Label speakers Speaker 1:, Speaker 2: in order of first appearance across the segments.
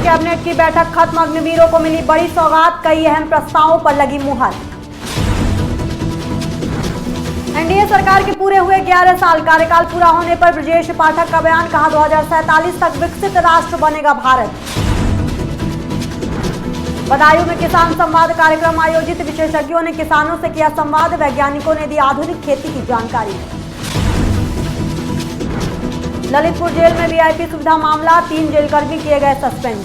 Speaker 1: Cabinet की बैठक खत्म, अग्निवीरों को मिली बड़ी सौगात, कई अहम प्रस्तावों पर लगी मुहर। एनडीए सरकार के पूरे हुए 11 साल, कार्यकाल पूरा होने पर ब्रजेश पाठक का बयान, कहा 2047 तक विकसित राष्ट्र बनेगा भारत। बदायूं में किसान संवाद कार्यक्रम आयोजित, विशेषज्ञों ने किसानों से किया संवाद, वैज्ञानिकों ने दी आधुनिक खेती की जानकारी। ललितपुर जेल में वीआईपी सुविधा मामला, 3 जेलकर्मी किए गए सस्पेंड।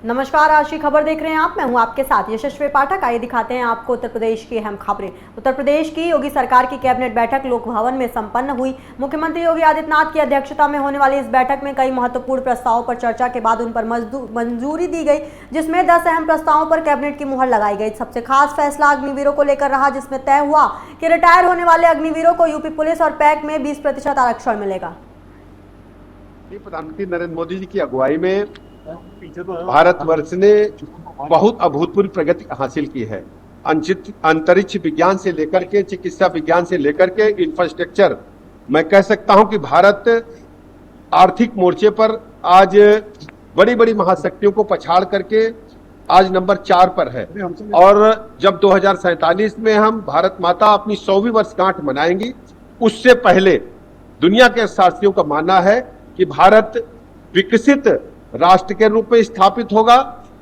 Speaker 1: नमस्कार, आज की खबर देख रहे हैं आप, मैं हूं आपके साथ यशस्वी पाठक। आइए दिखाते हैं आपको उत्तर प्रदेश की अहम खबरें। उत्तर प्रदेश की योगी सरकार की कैबिनेट बैठक लोक भवन में संपन्न हुई। मुख्यमंत्री योगी आदित्यनाथ की अध्यक्षता में होने वाली इस बैठक में कई महत्वपूर्ण प्रस्तावों पर चर्चा के बाद उन पर मंजूरी दी गई, जिसमें 10 अहम प्रस्तावों पर कैबिनेट की मुहर लगाई गई। सबसे खास फैसला अग्निवीरों को लेकर रहा, जिसमें तय हुआ कि रिटायर होने वाले अग्निवीरों को यूपी पुलिस और पैक में 20% आरक्षण मिलेगा।
Speaker 2: प्रधानमंत्री नरेंद्र मोदी जी की अगुवाई में भारतवर्ष ने बहुत अभूतपूर्व प्रगति हासिल की है। अंतरिक्ष विज्ञान से लेकर के चिकित्सा विज्ञान से लेकर के इंफ्रास्ट्रक्चर, मैं कह सकता हूं कि भारत आर्थिक मोर्चे पर आज बड़ी बड़ी महाशक्तियों को पछाड़ करके आज नंबर 4 पर है। और जब 2047 में हम भारत माता अपनी 100वीं वर्षगांठ मनाएंगी, उससे पहले दुनिया के अर्थशास्त्रियों का मानना है कि भारत विकसित राष्ट्र के रूप में स्थापित होगा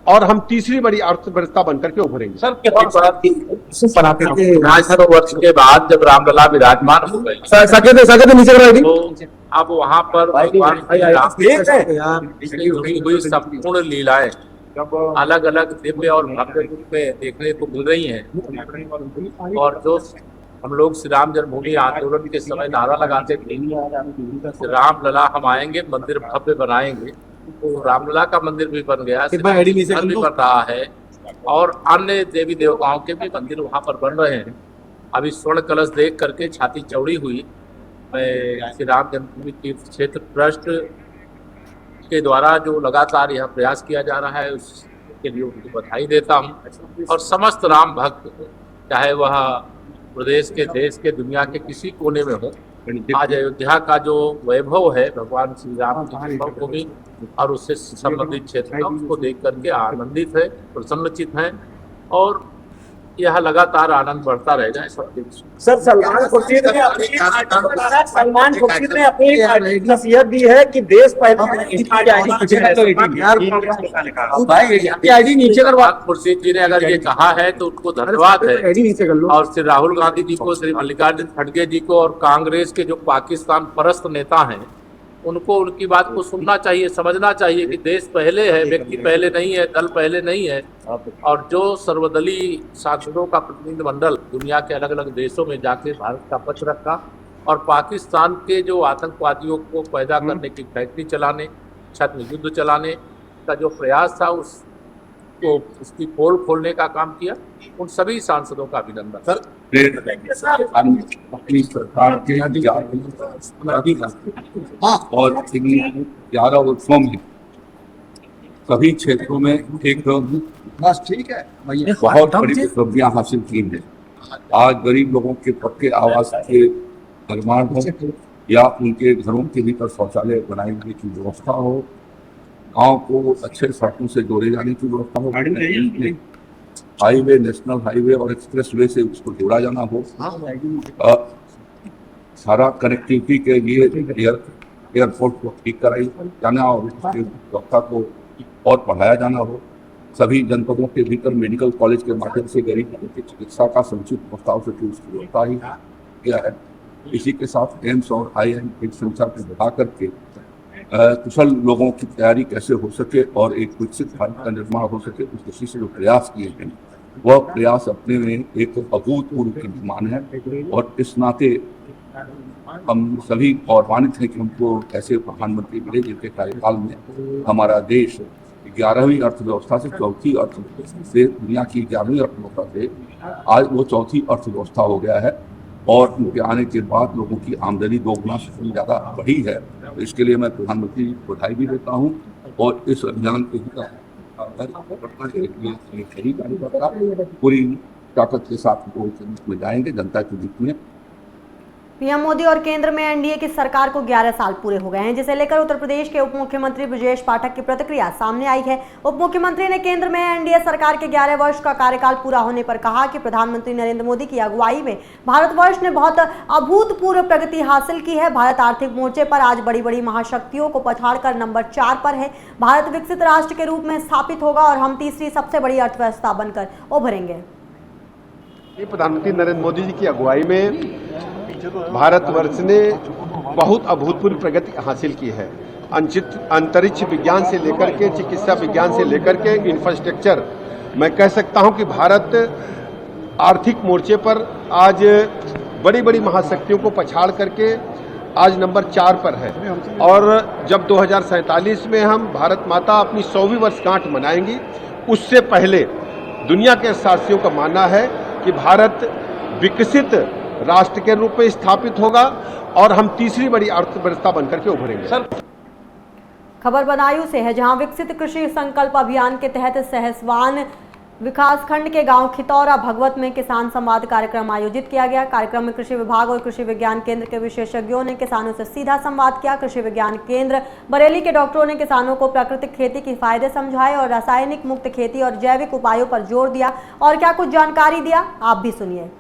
Speaker 2: और हम तीसरी बड़ी अर्थव्यवस्था बनकर के उभरेंगे।
Speaker 3: सर, 100 वर्ष के बाद जब रामलला विराजमान हो गए, तो अब वहाँ पर हुई संपूर्ण लीलाएं अलग अलग दिव्य और भव्य रूप में देखने को मिल रही हैं। और जो हम लोग श्री राम जन्मभूमि आंदोलन के समय नारा लगाते थे, रामलला हम आएंगे, मंदिर भव्य बनाएंगे, तो रामलला का मंदिर भी बन गया, भी बन रहा है और अन्य देवी देवताओं के भी मंदिर वहां पर बन रहे हैं। अभी स्वर्ण कलश देख करके छाती चौड़ी हुई। मैं श्री राम जन्मभूमि तीर्थ क्षेत्र ट्रस्ट के द्वारा जो लगातार यह प्रयास किया जा रहा है, उसके लिए उनको बधाई देता हूँ। और समस्त राम भक्त, चाहे वह प्रदेश के, देश के, दुनिया के किसी कोने में हो, आज अयोध्या का जो वैभव है भगवान श्री राम की जन्मभूमि और उससे संबंधित क्षेत्र का, उसको देख करके आनंदित है, प्रसन्नचित है और यह लगातार आनंद बढ़ता रहेगा।
Speaker 4: सर, सलमान खुर्शीद ने अपनी नसीहत दी है कि देश पहले।
Speaker 3: खुर्शीद जी ने अगर ये कहा है तो उनको धन्यवाद है। और श्री राहुल गांधी जी को, श्री मल्लिकार्जुन खड़गे जी को और कांग्रेस के जो पाकिस्तान परस्त नेता हैं, उनको उनकी बात को सुनना चाहिए, समझना चाहिए कि देश पहले है, व्यक्ति पहले नहीं है, दल पहले नहीं है। और जो सर्वदलीय सांसदों का प्रतिनिधिमंडल दुनिया के अलग अलग देशों में जाके भारत का पक्ष रखा और पाकिस्तान के जो आतंकवादियों को पैदा करने की फैक्ट्री चलाने, छद्म युद्ध चलाने का जो प्रयास था, उसकी पोल खोलने का काम किया, उन सभी सांसदों का अभिनंदन। सर,
Speaker 5: अपनी सरकार के और 11 वर्षों में सभी क्षेत्रों में एक ठीक है बहुत बड़ी उपलब्धियां हासिल की हैं। आज गरीब लोगों के पक्के आवास के निर्माण हो या उनके घरों के भीतर शौचालय बनाने की व्यवस्था हो, गांव को अच्छे सड़कों से जोड़े जाने की व्यवस्था हो, हाईवे, नेशनल हाईवे और एक्सप्रेस वे से उसको जोड़ा जाना हो, सारा कनेक्टिविटी के लिए एयरपोर्ट को ठीक कराई जाना और उसकी व्यवस्था को और बढ़ाया जाना हो, सभी जनपदों के भीतर मेडिकल कॉलेज के माध्यम से गरीब लोगों की चिकित्सा का समुचित प्रस्ताव से उसकी व्यवस्था ही किया है। इसी के साथ एम्स और IIM की संख्या को बढ़ा करके कुशल लोगों की तैयारी कैसे हो सके और एक विकसित भारत का निर्माण हो सके, उस दृष्टि से जो प्रयास किए हैं वह प्रयास अपने में एक अभूतपूर्व कीर्तिमान है। और इस नाते हम सभी गौरवान्वित हैं कि हमको ऐसे प्रधानमंत्री मिले जिनके कार्यकाल में हमारा देश 11वीं अर्थव्यवस्था से 4थी अर्थव्यवस्था से, दुनिया की 11वीं अर्थव्यवस्था से आज वो 4थी अर्थव्यवस्था हो गया है। और उनके आने के बाद लोगों की आमदनी 2 गुना से ज़्यादा बढ़ी है। तो इसके लिए मैं प्रधानमंत्री को बधाई भी देता हूँ और इस अभियान के पूरी ताकत के साथ वो में जाएंगे जनता के बीच में।
Speaker 1: पीएम मोदी और केंद्र में एनडीए की सरकार को 11 साल पूरे हो गए हैं, जिसे लेकर उत्तर प्रदेश के उप मुख्यमंत्री ब्रजेश पाठक की प्रतिक्रिया सामने आई है। उप मुख्यमंत्री ने केंद्र में एनडीए सरकार के 11 वर्ष का कार्यकाल पूरा होने पर कहा कि प्रधानमंत्री नरेंद्र मोदी की अगुवाई में भारतवर्ष ने बहुत अभूतपूर्व प्रगति हासिल की है। भारत आर्थिक मोर्चे पर आज बड़ी बड़ी महाशक्तियों को पछाड़कर नंबर 4 पर है। भारत विकसित राष्ट्र के रूप में स्थापित होगा और हम तीसरी सबसे बड़ी अर्थव्यवस्था बनकर उभरेंगे।
Speaker 2: प्रधानमंत्री नरेंद्र मोदी जी की अगुवाई में भारतवर्ष ने बहुत अभूतपूर्व प्रगति हासिल की है। अंतरिक्ष विज्ञान से लेकर के चिकित्सा विज्ञान से लेकर के इंफ्रास्ट्रक्चर, मैं कह सकता हूं कि भारत आर्थिक मोर्चे पर आज बड़ी बड़ी महाशक्तियों को पछाड़ करके आज नंबर 4 पर है। और जब 2047 में हम भारत माता अपनी 100वीं वर्षगांठ मनाएंगी, उससे पहले दुनिया के अर्थशास्त्रियों का मानना है कि भारत विकसित राष्ट्र के रूप में स्थापित होगा और हम तीसरी बड़ी अर्थव्यवस्था बनकर के उभरेंगे।
Speaker 1: खबर बदायूं से है, जहां विकसित कृषि संकल्प अभियान के तहत सहसवान विकासखंड के गांव खितौरा भगवत में किसान संवाद कार्यक्रम आयोजित किया गया। कार्यक्रम में कृषि विभाग और कृषि विज्ञान केंद्र के विशेषज्ञों ने किसानों से सीधा संवाद किया। कृषि विज्ञान केंद्र बरेली के डॉक्टरों ने किसानों को प्राकृतिक खेती के फायदे समझाए और रासायनिक मुक्त खेती और जैविक उपायों पर जोर दिया। और क्या कुछ जानकारी दिया, आप भी सुनिए।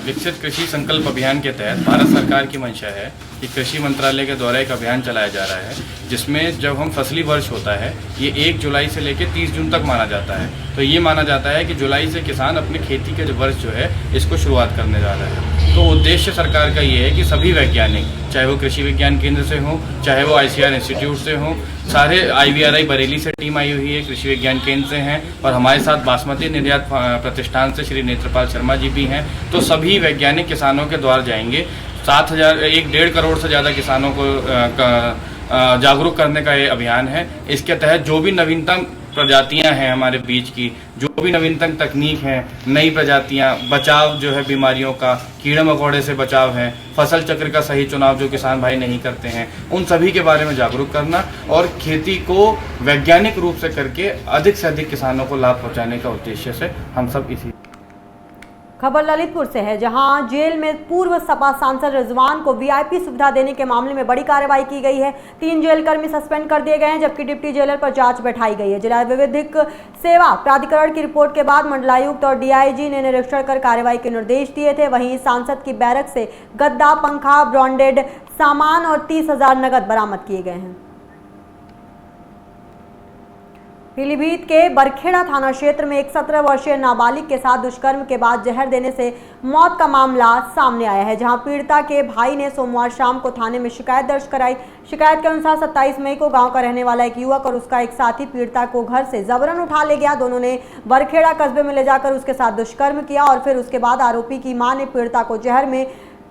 Speaker 6: विकसित कृषि संकल्प अभियान के तहत भारत सरकार की मंशा है कि कृषि मंत्रालय के द्वारा एक अभियान चलाया जा रहा है, जिसमें जब हम फसली वर्ष होता है, ये 1 जुलाई से लेकर 30 जून तक माना जाता है। तो ये माना जाता है कि जुलाई से किसान अपने खेती के वर्ष जो है इसको शुरुआत करने जा रहा है। तो उद्देश्य सरकार का ये है कि सभी वैज्ञानिक, चाहे वो कृषि विज्ञान केंद्र से हों, चाहे वो ICAR इंस्टीट्यूट से हों, सारे IVRI बरेली से टीम आई हुई है, कृषि विज्ञान केंद्र से हैं और हमारे साथ बासमती निर्यात प्रतिष्ठान से श्री नेत्रपाल शर्मा जी भी हैं। तो सभी वैज्ञानिक किसानों के द्वार जाएंगे। 1.5 करोड़ से ज़्यादा किसानों को जागरूक करने का ये अभियान है। इसके तहत जो भी नवीनतम प्रजातियां हैं हमारे बीच की, जो भी नवीनतम तकनीक है, नई प्रजातियां, बचाव जो है बीमारियों का, कीड़े मकोड़े से बचाव है, फसल चक्र का सही चुनाव जो किसान भाई नहीं करते हैं, उन सभी के बारे में जागरूक करना और खेती को वैज्ञानिक रूप से करके अधिक से अधिक किसानों को लाभ पहुंचाने का उद्देश्य से हम सब इसी।
Speaker 1: खबर ललितपुर से है, जहां जेल में पूर्व सपा सांसद रिजवान को VIP सुविधा देने के मामले में बड़ी कार्रवाई की गई है। 3 जेल कर्मी सस्पेंड कर दिए गए हैं, जबकि डिप्टी जेलर पर जांच बैठाई गई है। जिला विधिक सेवा प्राधिकरण की रिपोर्ट के बाद मंडलायुक्त और DIG ने निरीक्षण कर कार्रवाई के निर्देश दिए थे। वहीं सांसद की बैरक से गद्दा, पंखा, ब्रांडेड सामान और 30,000 नकद बरामद किए गए हैं। पीलीभीत के बरखेड़ा थाना क्षेत्र में एक 17 वर्षीय नाबालिग के साथ दुष्कर्म के बाद जहर देने से मौत का मामला सामने आया है, जहां पीड़िता के भाई ने सोमवार शाम को थाने में शिकायत दर्ज कराई। शिकायत के अनुसार 27 मई को गांव का रहने वाला एक युवक और उसका एक साथी पीड़िता को घर से जबरन उठा ले गया। दोनों ने बरखेड़ा कस्बे में ले जाकर उसके साथ दुष्कर्म किया और फिर उसके बाद आरोपी की मां ने पीड़िता को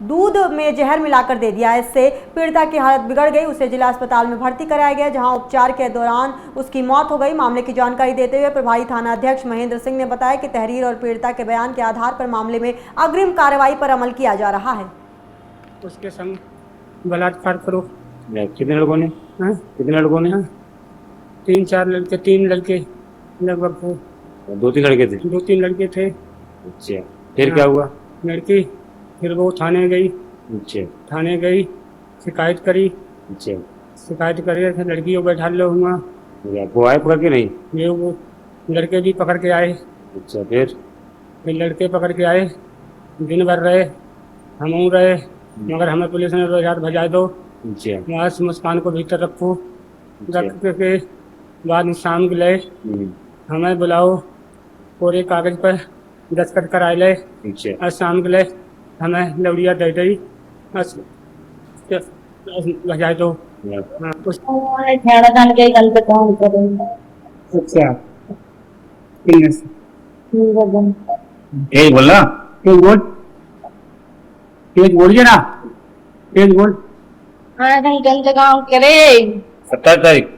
Speaker 1: दूध में जहर मिलाकर दे दिया। इससे पीड़िता की हालत बिगड़ गई। उसे जिला अस्पताल में भर्ती कराया गया, जहां उपचार के दौरान उसकी मौत हो गई। मामले की जानकारी देते हुए प्रभारी थाना अध्यक्ष महेंद्र सिंह ने बताया कि तहरीर और पीड़िता के बयान के आधार पर मामले में अग्रिम कार्रवाई पर अमल किया जा रहा है।
Speaker 7: उसके संग बलात्कार करो। कितने लोगों ने? कितने लोगों ने? 3 लड़के लगभग।
Speaker 8: 2-3 लड़के थे?
Speaker 7: 2-3 लड़के थे।
Speaker 8: अच्छा, फिर क्या हुआ?
Speaker 7: लड़की फिर वो थाने गई।
Speaker 8: अच्छा,
Speaker 7: थाने गई, शिकायत करी।
Speaker 8: अच्छा,
Speaker 7: शिकायत करी फिर लड़की को बैठा लो हुआ।
Speaker 8: वो आए पकड़ के? नहीं,
Speaker 7: ये वो लड़के भी पकड़ के आए।
Speaker 8: अच्छा, फिर
Speaker 7: लड़के पकड़ के आए, दिन भर रहे, हम रहे, मगर हमें पुलिस ने रोज रात भजा दो।
Speaker 8: अच्छा,
Speaker 7: वहाँ मुस्कान को भीतर रखो। रख के बाद शाम को ले हमें बुलाओ, पूरे कागज पर दस्तखत कराए ले।
Speaker 8: अच्छा,
Speaker 7: और शाम को ले हमें लौड़िया दे दी, बस भजा दो। अच्छा,
Speaker 8: तेज बोलना,
Speaker 7: तेज बोलिए ना, तेज बोल।
Speaker 9: काम करे
Speaker 8: 17 तारीख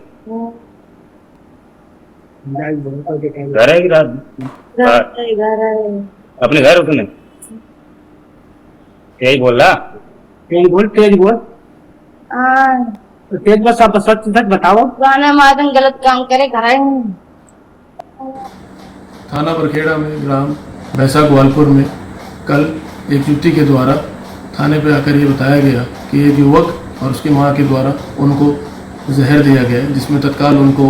Speaker 8: घर है कि रात? अपने घर उतने? तेज बोल रहा?
Speaker 7: तेज बोल, तेज बोल। तेज बस आप सच सच बताओ।
Speaker 9: पुराना मादन गलत काम करे घर आए।
Speaker 10: थाना बरखेड़ा में ग्राम भैसा ग्वालपुर में कल एक युवती के द्वारा थाने पे आकर ये बताया गया कि एक युवक और उसकी मां के द्वारा उनको जहर दिया गया है, जिसमें तत्काल उनको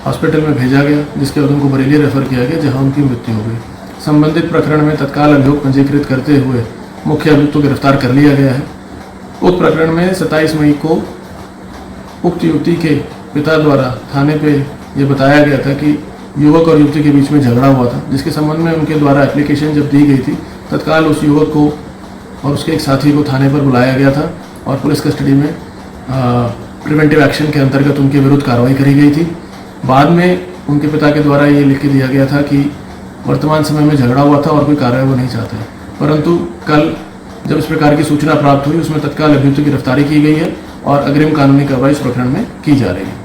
Speaker 10: हॉस्पिटल में भेजा गया, जिसके बाद उनको बरेली रेफर किया गया, जहां उनकी मृत्यु हो गई। संबंधित प्रकरण में तत्काल अभियोग पंजीकृत करते हुए मुख्य अभियुक्त को गिरफ्तार कर लिया गया है। उक्त प्रकरण में 27 मई को उक्त युवती के पिता द्वारा थाने पे ये बताया गया था कि युवक और युवती के बीच में झगड़ा हुआ था, जिसके संबंध में उनके द्वारा एप्लीकेशन जब दी गई थी, तत्काल उस युवक को और उसके एक साथी को थाने पर बुलाया गया था और पुलिस कस्टडी में प्रिवेंटिव एक्शन के अंतर्गत उनके विरुद्ध कार्रवाई करी गई थी। बाद में उनके पिता के द्वारा ये लिख के दिया गया था कि वर्तमान समय में झगड़ा हुआ था और कोई कार्रवाई वो नहीं चाहते, परंतु कल जब इस प्रकार की सूचना प्राप्त हुई, उसमें तत्काल अभियुक्त की गिरफ्तारी की गई है और अग्रिम कानूनी कार्रवाई इस प्रकरण में की जा रही है।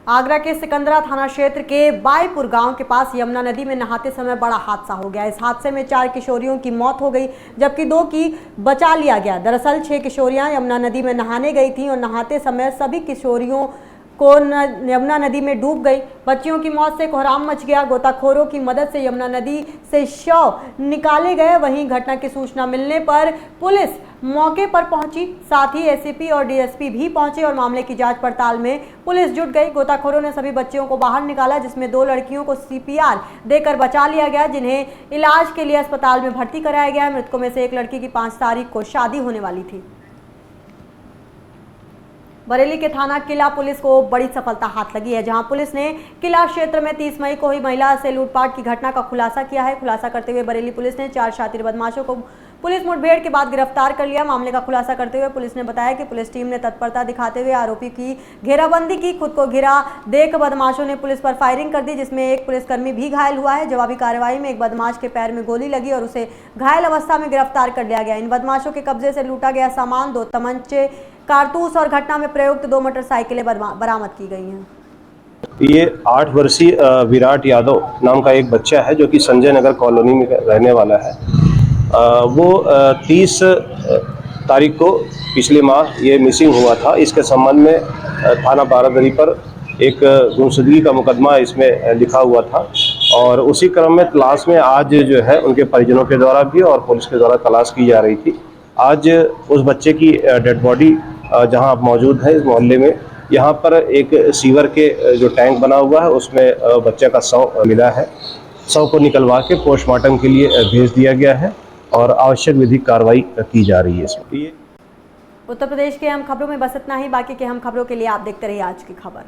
Speaker 1: आगरा के सिकंदरा थाना क्षेत्र के बाईपुर गांव के पास यमुना नदी में नहाते समय बड़ा हादसा हो गया। इस हादसे में 4 किशोरियों की मौत हो गई, जबकि 2 की बचा लिया गया। दरअसल 6 किशोरियां यमुना नदी में नहाने गई थीं और नहाते समय सभी किशोरियों को यमुना नदी में डूब गई। बच्चियों की मौत से कोहराम मच गया। गोताखोरों की मदद से यमुना नदी से शव निकाले गए। वहीं घटना की सूचना मिलने पर पुलिस मौके पर पहुंची, साथ ही एसीपी और डीएसपी भी पहुंचे और मामले की जांच पड़ताल में पुलिस जुट गई। गोताखोरों ने सभी बच्चियों को बाहर निकाला, जिसमें 2 लड़कियों को सीपीआर देकर बचा लिया गया, जिन्हें इलाज के लिए अस्पताल में भर्ती कराया गया। मृतकों में से एक लड़की की 5 तारीख को शादी होने वाली थी। बरेली के थाना किला पुलिस को बड़ी सफलता हाथ लगी है, जहां पुलिस ने किला क्षेत्र में 30 मई को हुई महिला से लूटपाट की घटना का खुलासा किया है। खुलासा करते हुए बरेली पुलिस ने 4 शातिर बदमाशों को पुलिस मुठभेड़ के बाद गिरफ्तार कर लिया। मामले का खुलासा करते हुए पुलिस ने बताया कि पुलिस टीम ने तत्परता दिखाते हुए आरोपी की घेराबंदी की। खुद को घिरा देख बदमाशों ने पुलिस पर फायरिंग कर दी, जिसमें एक पुलिसकर्मी भी घायल हुआ है। जवाबी कार्रवाई में एक बदमाश के पैर में गोली लगी और उसे घायल अवस्था में गिरफ्तार कर लिया गया। इन बदमाशों के कब्जे से लूटा गया सामान, 2 तमंचे, कारतूस और घटना में प्रयुक्त 2 मोटरसाइकिलें बरामद की गई हैं।
Speaker 11: ये 8 वर्षीय विराट यादव नाम का एक बच्चा है, जो कि संजय नगर कॉलोनी में रहने वाला है। वो 30 तारीख को पिछले माह ये मिसिंग हुआ था। इसके संबंध में थाना बारादरी पर एक गुमशुदगी का मुकदमा इसमें लिखा हुआ था और उसी क्रम में तलाश में आज जो है उनके परिजनों के द्वारा भी और पुलिस के द्वारा तलाश की जा रही थी। आज उस बच्चे की डेड बॉडी जहां आप मौजूद है इस मोहल्ले में, यहाँ पर एक सीवर के जो टैंक बना हुआ है उसमें बच्चे का शव मिला है। शव को निकलवा के पोस्टमार्टम के लिए भेज दिया गया है और आवश्यक विधिक कार्रवाई की जा रही है इसमें।
Speaker 1: उत्तर प्रदेश के अहम खबरों में बस इतना ही। बाकी के अहम खबरों के लिए आप देखते रहिए आज की खबर।